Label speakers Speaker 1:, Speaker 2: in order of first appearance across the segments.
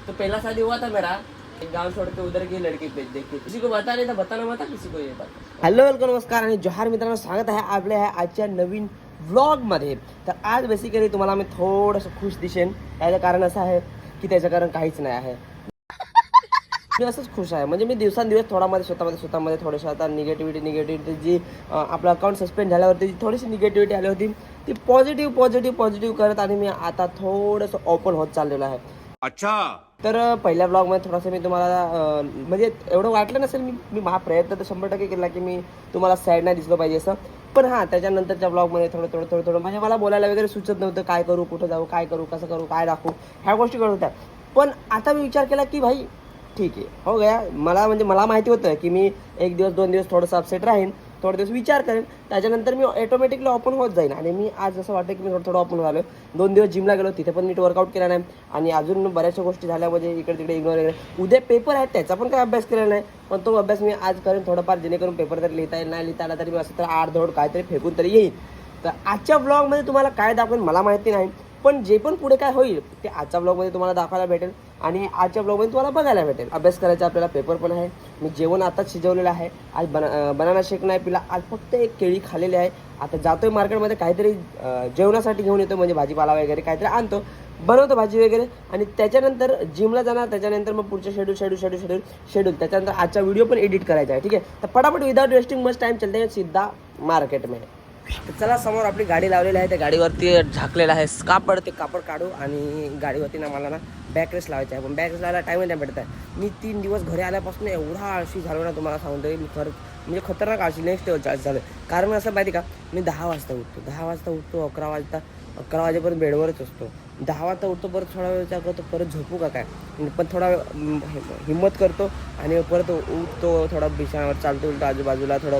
Speaker 1: तो पहला शादी हुआ था मेरा, एक गांव छोड़ के उधर की लड़की पे देख के, किसी को बता नहीं था, बताना मत किसी को ये बात। हॅलो वेलकम नमस्कार आणि जोहार मित्रांनो, स्वागत आहे आपल्या ह्या आजच्या नवीन व्लॉगमध्ये। तर आज बेसिकली तुम्हाला मी थोडंसं खुश दिसेन, त्याचं कारण असं आहे की त्याचं कारण काहीच नाही आहे, मी असंच खुश आहे। म्हणजे मी दिवसांदिवस स्वतःमध्ये थोडंसं आता निगेटिव्हिटी जी आपलं अकाउंट सस्पेंड झाल्यावरती जी थोडीशी निगेटिव्हिटी आली होती ती पॉझिटिव्ह करत आणि मी आता थोडंसं ओपन होत चाललेलो आहे।
Speaker 2: अच्छा,
Speaker 1: तर पहिल्या ब्लॉगमध्ये थोडंसं मी तुम्हाला म्हणजे एवढं वाटलं नसेल, मी हा प्रयत्न तर 100% केला की मी तुम्हाला सॅड नाही दिसलो पाहिजे असं, पण हां त्याच्यानंतरच्या ब्लॉगमध्ये थोडं म्हणजे मला बोलायला वगैरे सुचत नव्हतं, काय करू, कुठं जाऊ, काय करू, कसं करू, काय दाखवू, ह्या गोष्टी कळत होत्या। पण आता मी विचार केला की भाई ठीक आहे, हो गया। मला माहिती होतं की मी 1 दिवस 2 दिवस थोडंसं अपसेट राहीन, थोडे दिवस विचार करेन, त्याच्यानंतर मी ऑटोमॅटिकली ओपन होत जाईन। आणि मी आज असं वाटतं की मी थोडं ओपन झालो। 2 दिवस जिमला गेलो, तिथे पण नीट वर्कआउट केला नाही आणि अजून बऱ्याचशा गोष्टी झाल्या, म्हणजे इकडे तिकडे इग्नोर वगैरे। उद्या पेपर आहेत, त्याचा पण काही अभ्यास केला नाही, पण तो अभ्यास मी आज करेन थोडंफार, जेणेकरून पेपर तरी लिहिता येईल, नाही लिहिता आला तरी मी असं तर आडधोड काहीतरी फेकून तरी येईल। तर आजच्या ब्लॉगमध्ये तुम्हाला काय दाखवेन मला माहिती नाही, पण जे पण पुढे काय होईल ते आजच्या ब्लॉगमध्ये तुम्हाला दाखवायला भेटेल आणि आजच्या ब्लॉगमध्ये तुम्हाला बघायला भेटेल। अभ्यास करायचा आपल्याला, पेपर पण आहे। मी जेवण आताच शिजवलेलं आहे, आज बनाना शेक नाही पिला, आज फक्त एक केळी खाल्लेली आहे। आता जातोय मार्केटमध्ये, काहीतरी जेवणासाठी घेऊन येतो, म्हणजे भाजीपाला वगैरे काहीतरी आणतो, बनवतो भाजी वगैरे, आणि त्याच्यानंतर जिमला जाणार। त्याच्यानंतर मग पुढचे शेड्यूल त्याच्यानंतर आजचा व्हिडिओ पण एडिट करायचा आहे, ठीक आहे। तर फटाफट विदाउट वेस्टिंग मच टाइम चलते हैं सीधा मार्केटमध्ये। तर चला, समोर आपली गाडी लावलेली आहे, त्या गाडीवरती झाकलेलं आहे कापड, ते कापड काढू आणि गाडीवरती ना मला ना बॅक रेस लावायचा आहे, पण बॅक रेस लावायला टाईमच नाही भेटत आहे। मी 3 दिवस घरी आल्यापासून एवढा आळशी झालो ना, तुम्हाला सांगतो मी म्हणजे खतरनाक आळशी, नेक्स्ट लेवलचा आळशी झालं। कारण असं माहिती का, मी 10 वाजता उठतो, 11 वाजेपर्यंत बेडवरच असतो। 10 वाजता उठतो, परत थोडा वेळ विचार करतो परत झोपू का काय, पण थोडा हिम्मत करतो आणि परत उठतो, थोडा बिछाण्यावर चालतो आजूबाजूला थोडं,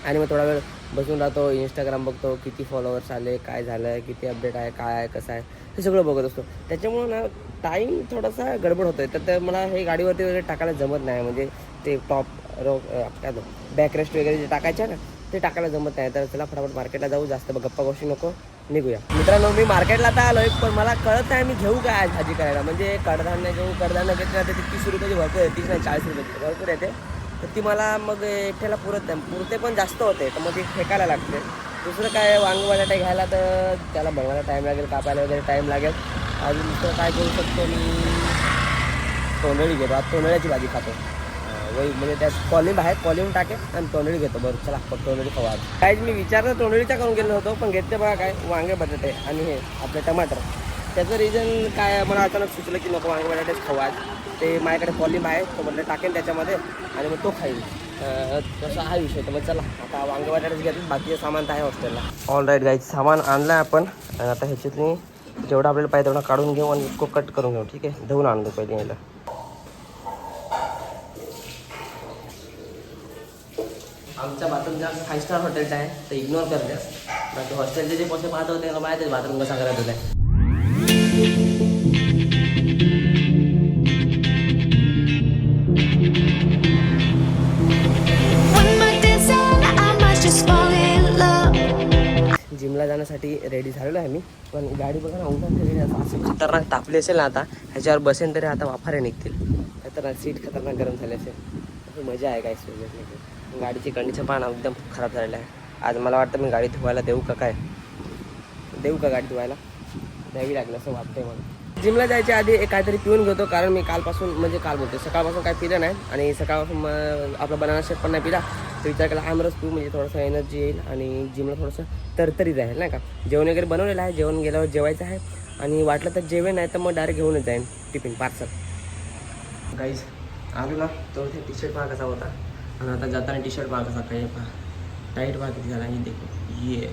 Speaker 1: आणि मग थोडा वेळ बसून राहतो, इंस्टाग्राम बघतो, किती फॉलोअर्स आले, काय झालं आहे, किती अपडेट आहे, काय आहे, कसं आहे, हे सगळं बघत असतो। त्याच्यामुळं ना टाईम थोडासा गडबड होतो आहे। तर मला हे गाडीवरती वगैरे टाकायला जमत नाही, म्हणजे ते काय बॅकरेस्ट वगैरे जे टाकायचे आहे ना, ते टाकायला जमत नाही। तर चला फटाफट मार्केटला जाऊ, जास्त गप्पा गोष्टी नको, निघूया। मित्रांनो, मी मार्केटला आता आलो आहे, पण मला कळत नाही मी घेऊ काय आज भाजी करायला। म्हणजे कडधान्य घेतलं तर ती 30 रुपयाची भरपूर येते, 30 नाही 40 रुपयाची भरपूर येते। तर ती मला मग एकट्याला पुरते पण जास्त होते, तर मग ती फेकायला लागते। दुसरं काय, वांग बटाटे घ्यायला तर त्याला बनवायला टाईम लागेल, कापायला वगैरे टाईम लागेल। अजून दुसरं काय करू शकतो मी, तोंडळी घेतो, आज तोंडळ्याची भाजी खातो, म्हणजे त्यात कॉलिंग टाकेल आणि तोंडळी घेतो। बरं चला, तोंडळी खावा। काय मी विचारलं तोंडळीचा करून गेलो होतो, पण घेतले बघा काय, वांगे बटाटे आणि हे आपले टमाटर। त्याचं रिझन काय, मला अचानक सुचलं की नको वांगे बटाटेच खाऊ आज, ते माझ्याकडे कॉलिंग आहे, तो म्हटलं टाकेन त्याच्यामध्ये आणि मग तो खाईल, तसा हा विषय। तर मग चला, आता वांगे बटाटेच घेतलं, बाकीचं सामान तर आहे हॉस्टेलला। ऑल राईट गाईज, सामान आणलं आहे आपण, आणि आता ह्याच्यातनी जेवढं आपल्याला पाहिजे तेवढं काढून घेऊ आणि इसको कट करून घेऊ, ठीक आहे। धुवून आणतो पहिले याला। आमच्या बाथरूम जास्त 5 स्टार हॉटेलचं आहे, तर इग्नोर करते, बाकी हॉस्टेलचे जे पैसे पाहत होते त्याला माहिती आहे बाथरूम कसा करायचं होतं। जिमला जाण्यासाठी रेडी झालेलो आहे मी, पण गाडी बघा ना उन्हात ठेवली, असं खतरनाक तापली असेल ना, आता ह्याच्यावर बसेन तरी आता वाफारे निघतील, खतरनाक सीट खतरनाक गरम झाली असेल, मजा आहे काय सोबत। गाडीची कंडिशन पाहणं एकदम खराब झालेलं आहे। आज मला वाटतं मी गाडी धुवायला देऊ का गाडी धुवायला द्यावी लागलं असं वाटतंय मला। जिमला जायच्या आधी काहीतरी पिऊन घेतो, कारण मी सकाळपासून काय पिलं नाही, आणि सकाळपासून आपला बनाना शेक पण नाही पिला। तर विचार केला आमरस पिऊ, म्हणजे थोडंसं एनर्जी येईल आणि जिमला थोडंसं तरतरी राहील, नाही का। जेवण वगैरे बनवलेलं आहे, जेवण गेल्यावर जेवायचं आहे, आणि वाटलं तर जेवण नाही तर मग डायरेक्ट घेऊनच जाईन टिफिन पार्सल। गाईज आलो ना, तो टी शर्ट पहा कसा होता, आणि आता जाताना टी शर्ट पहा कसा, काही पहा टाईट पहा किती झाला, आणि देखो ये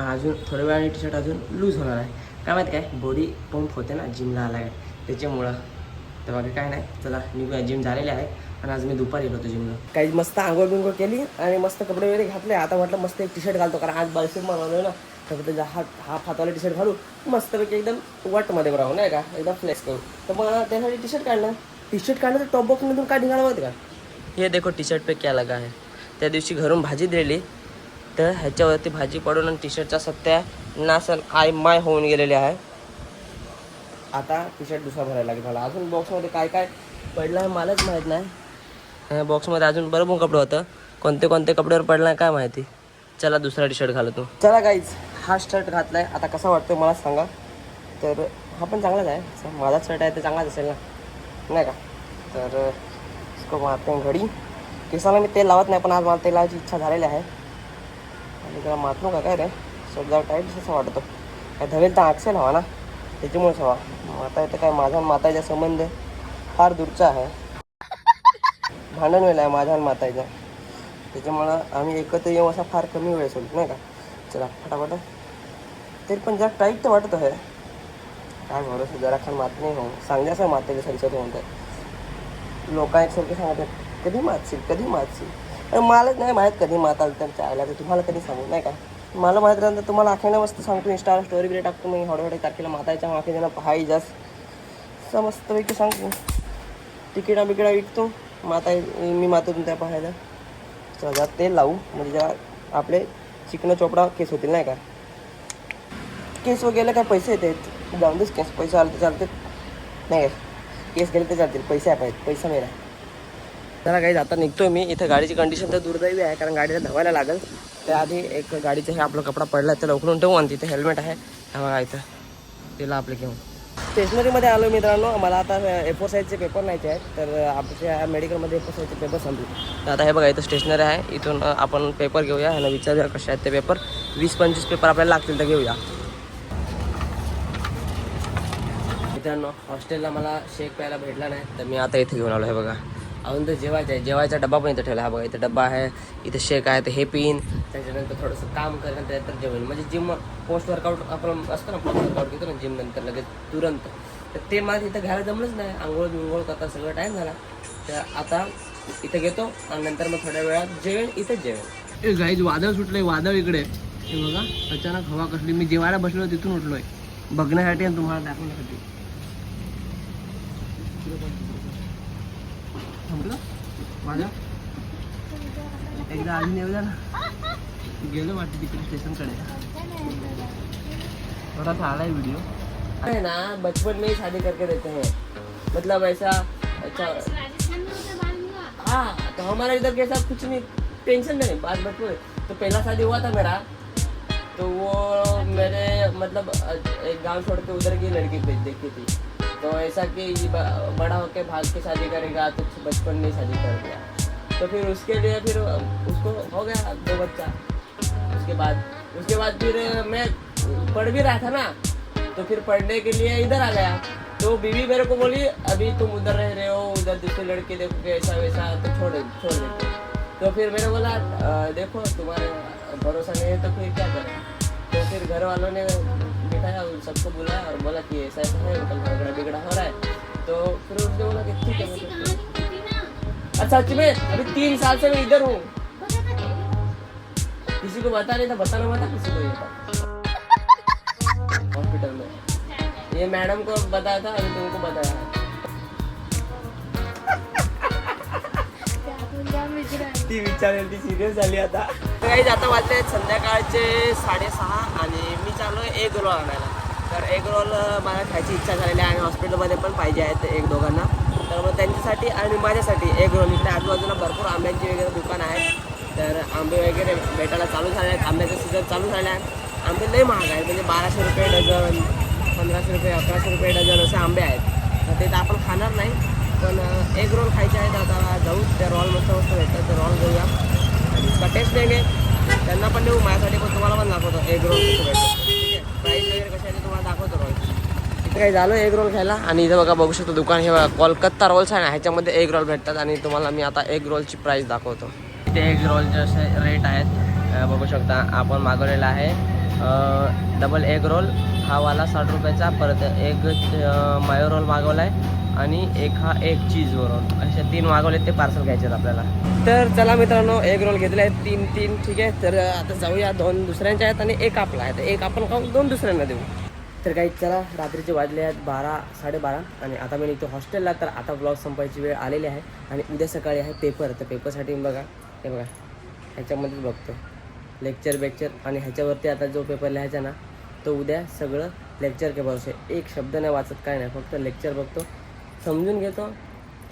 Speaker 1: अजून थोड्या वेळाने टी शर्ट अजून लूज होणार आहे, काय माहिती काय बॉडी पंप होते ना जिमला आला आहे त्याच्यामुळं। तर बाकी काय नाही, चला निघूया। जिम झालेले आहे, आणि आज मी दुपारी गेलो होतो जिमला। काही मस्त आंघोळ बिंघोळ केली आणि मस्त कपडे वगैरे घातले। आता म्हटलं मस्त एक टी शर्ट घालतो, कारण आज बायसेप मारलो ना, तर त्याचा हाफ हातवाला टी शर्ट घालू, मस्तपैकी एकदम वटमध्ये राहू, नाही का, एकदम फ्लेक्स करू। तर मग त्यासाठी टी शर्ट काढलं तर टॉप बॉक्समधून काय निघालं माहिती का, हे देखो टी शर्ट पे क्या लगा है। त्या दिवशी घरून भाजी दिलेली, तर ह्याच्यावरती भाजी पडून आणि टी शर्टचा सत्या नासन आय माय होऊन गेलेले आहे. आता टी शर्ट दुसरा भरायला लागेल मला. अजून बॉक्समध्ये काय काय पडलं आहे मलाच माहीत नाही. बॉक्समध्ये अजून बरोबर कपडे होतं. कोणते कोणते कपड्यावर पडलं आहे काय माहिती. चला दुसरा टी शर्ट घालतो. चला गाईज, हा शर्ट घातला आहे. आता कसा वाटतो मला सांगा. तर हा पण चांगलाच आहे. माझाच शर्ट आहे तर चांगलाच असेल ना, नाही का. तर इसको मारते हैं घडी. केसाला मी तेल लावत नाही, पण आज मला तेलाची इच्छा झालेली आहे. आणि त्याला मातलो का काय रे, सगळं टाईट असं वाटतो. काय धवेल तर अक्सेल हवा ना, त्याच्यामुळेच हवा. माता येतं काय, माझा माताचा संबंध फार दूरचा आहे. भांडण वेळ आहे माझ्या आणि माताचा. त्याच्यामुळं आम्ही एकत्र येऊ असा फार कमी वेळेस होतो, नाही का. चला फटाफट. तरी पण जरा टाईट तर वाटत आहे. काय भरोसा, जरा खान मात नाही हो. सांगण्याचं मातेला संसद म्हणतात लोक एकसारखे सांगतात, कधी मातशील कधी मातशील. मलाच नाही माहीत कधी माताल तर चायला, तर तुम्हाला कधी सांगू, नाही का. मला माहीत राहिलं तुम्हाला आखीने मस्त सांगतो. इंस्टाला स्टोरी बिरी टाकतो मी. हळूहळू तारखेला माताच्या माफी देणं पहाई जास्त मस्तपैकी सांगतो. तिकिटा बिकिटा विकतो माता, मी मातून त्या पाहायला. चला जरा तेल लावू, म्हणजे जरा आपले चिकन चोपडा केस होतील, नाही का. केस वगैरे काय पैसे येतात, जाऊन देस केस. पैसे आले तर चालते, नाही का. केस गेले तर चालतील, पैसे आहेत, पैसा मिळाला. चला काही आता निघतोय मी. इथं गाडीची कंडिशन तर दुर्दैवी आहे, कारण गाडीला धवायला लागेल. त्याआधी एक गाडीचं हे आपला कपडा पडला त्याला उकळून ठेवू. आणि तिथे हेल्मेट आहे, बघा इथं, तिला आपले घेऊन स्टेशनरीमध्ये आलो मित्रांनो. मला आता A4 साईजचे पेपर न्यायचे आहेत. तर आपल्या मेडिकलमध्ये A4 साईजचे पेपर संपले. तर आता हे बघा इथं स्टेशनरी आहे. इथून आपण पेपर घेऊया. ह्याला विचारूया कसे आहेत ते पेपर. 20-25 पेपर आपल्याला लागतील, तर घेऊया. मित्रांनो हॉस्टेलला मला शेक प्यायला भेटला नाही, तर मी आता इथे घेऊन आलो. हे बघा अजून तर जेवायचं आहे. जेवायचा डबा पण इथं ठेवला. हा बघा इथं डबा आहे, इथं शेक आहे, तर हे पिन. त्याच्यानंतर थोडंसं काम करेन, त्यानंतर जेवण. म्हणजे जिम पोस्ट वर्कआउट आपण असतं ना, पोस्ट वर्कआउट घेतो ना जिम नंतर लगेच तुरंत. तर ते मला इथं घ्यायला जमलंच नाही. आंघोळ बिंघोळ करता सगळं टाईम झाला. तर आता इथं घेतो आणि नंतर मग थोड्या वेळात जेवण. इथंच जेवण. ए गाईज वादळ सुटलंय, वादळ इकडे. हे बघा अचानक हवा कसली. मी जेवायला बसलो तिथून उठलोय बघण्यासाठी आणि तुम्हाला दाखवण्यासाठी. माझा एकदा अजून येऊ द्या ना. गेलो वाटतं तिकडे स्टेशनकडे. थोड़ा सा आला है वीडियो है ना. बचपन में ही शादी करके देते हैं, मतलब ऐसा. अच्छा हाँ, तो हमारा इधर कैसा कुछ नहीं, टेंशन नहीं. बात बचपन तो पहला शादी हुआ था मेरा, तो वो मेरे मतलब एक गांव छोड़ के उधर की लड़की देखी थी. तो ऐसा कि बड़ा होके भाग के शादी करेगा, तो बचपन में शादी कर दिया. तो फिर उसके लिए फिर उसको हो गया 2 बच्चा. उसके बाद फिर मैं पढ़ भी रहा था ना, तो फिर पढ़ने के लिए इधर आ गया. तो बीवी मेरे को बोली अभी तुम उधर रह रहे हो, उधर दूसरे लड़के देखोगे ऐसा वैसा, तो छोड़ देते. तो फिर मैंने बोला देखो तुम्हारे भरोसा नहीं है तो फिर क्या करें. तो फिर घर वालों ने बिठाया, सबको बुलाया और बोला कि ऐसा ऐसा है, झगड़ा बिगड़ा हो रहा है. तो फिर उसने बोला कि ठीक है. अच्छा सच में अभी 3 साल से मैं इधर हूँ. किसी को बता नहीं था, बताना मत किसी को ये हॉस्पिटल में. ये मैडम को बताया था, अभी तुमको बताया. ती विचारेल, ती सिरियस झाली आता. काही आता वाजले आहेत संध्याकाळचे 6:30 आणि मी चाललो आहे एग रोल आणायला. तर एग रोल मला खायची इच्छा झालेली आहे आणि हॉस्पिटलमध्ये पण पाहिजे आहेत 1-2घांना. तर मग त्यांच्यासाठी आणि माझ्यासाठी एग रोल. इकडे आजूबाजूला भरपूर आंब्यांची वगैरे दुकानं आहेत. तर आंबे वगैरे भेटायला चालू झाले आहेत. आंब्याचं सीझन चालू झालं आहे. आंबे लई महाग आहेत, म्हणजे 1200 रुपये डझन, 1500 रुपये, 1100 रुपये डझन असे आंबे आहेत. तर ते तर आपण खाणार नाही, पण एग रोल खायचे आहेत. आता जाऊ, त्या रॉल मस्त भेटतात, ते रॉल घेऊया आणि इसका टेस्ट देंगे. त्यांना पण देऊ, माझ्यासाठी पण तुम्हाला पण दाखवतो एग रोल कसं भेटतं. ठीक आहे, प्राईस वगैरे कसे आहे ते तुम्हाला दाखवतो रोल. इथे काही झालं एग रोल खायला. आणि इथं बघा बघू शकतो दुकान, हे बघा कोलकाता रोल्स आहे ना, ह्याच्यामध्ये एग रोल भेटतात. आणि तुम्हाला मी आता एग रोलची प्राईस दाखवतो. इथे एग रोलचे असे रेट आहेत, बघू शकता. आपण मागवलेला आहे डबल एग रोल, हा वाला 60 रुपयाचा. परत एक मायो रोल मागवला आहे आणि एक चीज रोल, असे 3 मागवले. ते पार्सल घ्यायचे आहेत आपल्याला. तर चला मित्रांनो, एग रोल घेतले आहेत 3. ठीक आहे, तर आता जाऊया. 2 दुसऱ्यांचे आहेत आणि एक आपला आहे. तर एक आपण खाऊ, 2 दुसऱ्यांना देऊ. तर काही चला, रात्रीचे वाजले आहेत 12-12:30 आणि आता मी निघतो हॉस्टेलला. तर आता ब्लॉग संपायची वेळ आलेली आहे आणि उद्या सकाळी आहे पेपर. तर पेपरसाठी बघा, हे बघा ह्याच्यामध्येच बघतो लेक्चर आणि ह्याच्यावरती आता जो पेपर लिहायचा ना, तो उद्या सगळं लेक्चर के भरोसे, एक शब्द नाही वाचत, काय नाही, फक्त लेक्चर बघतो, समजून घेतो,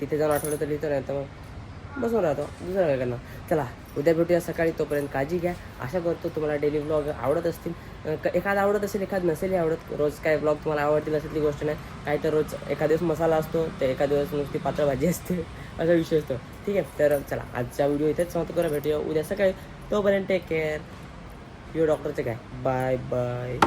Speaker 1: तिथे जाऊन आठवलं तर लिहितो, नाही तर मग बसून राहतो, दुसरं काय करणार. चला उद्या भेटूया सकाळी, तोपर्यंत काळजी घ्या. आशा करतो तुम्हाला डेली व्लॉग आवडत असतील, एखादा आवडत असेल, एखाद नसेलही आवडत. रोज काय व्लॉग तुम्हाला आवडतील असेल ती गोष्ट नाही, काय तर रोज एखाद दिवस मसाला असतो, तर एखाद दिवस नुसती पातळ भाजी असते, असा विषय असतो. ठीक आहे, तर चला आजचा व्हिडिओ इथेच समाप्त करा, भेटूया उद्या सकाळी, तोपर्यंत टेक केअर. यो डॉक्टरचं काय, बाय बाय.